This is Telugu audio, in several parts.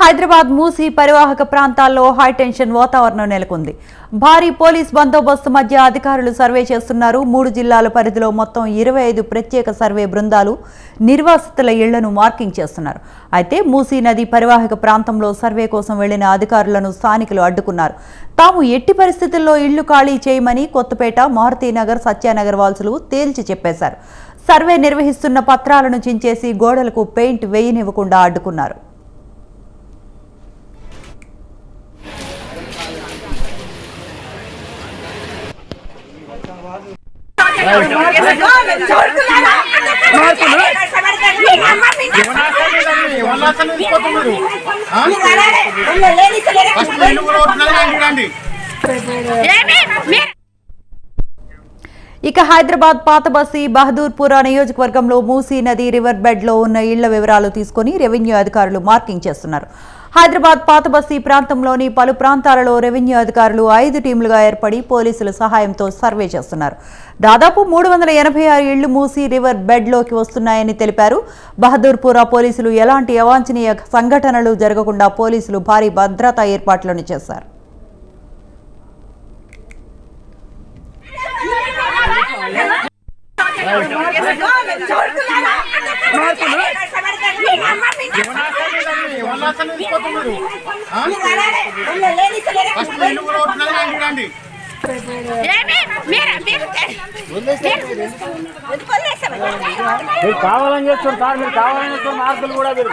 హైదరాబాద్ మూసీ పరివాహక ప్రాంతాల్లో హైటెన్షన్ వాతావరణం నెలకొంది. భారీ పోలీస్ బందోబస్తు మధ్య అధికారులు సర్వే చేస్తున్నారు. 3 జిల్లాల పరిధిలో మొత్తం 25 ప్రత్యేక సర్వే బృందాలు నిర్వాసితుల ఇళ్లను మార్కింగ్ చేస్తున్నారు. అయితే మూసీ నది పరివాహక ప్రాంతంలో సర్వే కోసం వెళ్లిన అధికారులను స్థానికులు అడ్డుకున్నారు. తాము ఎట్టి పరిస్థితుల్లో ఇళ్లు ఖాళీ చేయమని కొత్తపేట, మారుతీనగర్, సత్యానగర్ వాల్సులు తేల్చి చెప్పేశారు. సర్వే నిర్వహిస్తున్న పత్రాలను చించేసి గోడలకు పెయింట్ వేయనివ్వకుండా అడ్డుకున్నారు. ఇక హైదరాబాద్ పాతబస్తీ బహదూర్పురా నియోజకవర్గంలో మూసీ నది రివర్ బెడ్ లో ఉన్న ఇళ్ల వివరాలు తీసుకుని రెవెన్యూ అధికారులు మార్కింగ్ చేస్తున్నారు. హైదరాబాద్ పాతబస్తీ ప్రాంతంలోని పలు ప్రాంతాలలో రెవెన్యూ అధికారులు 5 టీంలుగా ఏర్పడి పోలీసుల సహాయంతో సర్వే చేస్తున్నారు. దాదాపు 386 ఇళ్లు మూసీ రివర్ బెడ్ లోకి వస్తున్నాయని తెలిపారు. బహదూర్పురా పోలీసులు ఎలాంటి అవాంఛనీయ సంఘటనలు జరగకుండా పోలీసులు భారీ భద్రతా ఏర్పాట్లను చేశారు. కావాలని చేస్తారు సార్, మీరు కావాలని చేస్తారు మార్కులు కూడా మీరు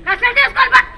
కష్టం చేసుకోవాలి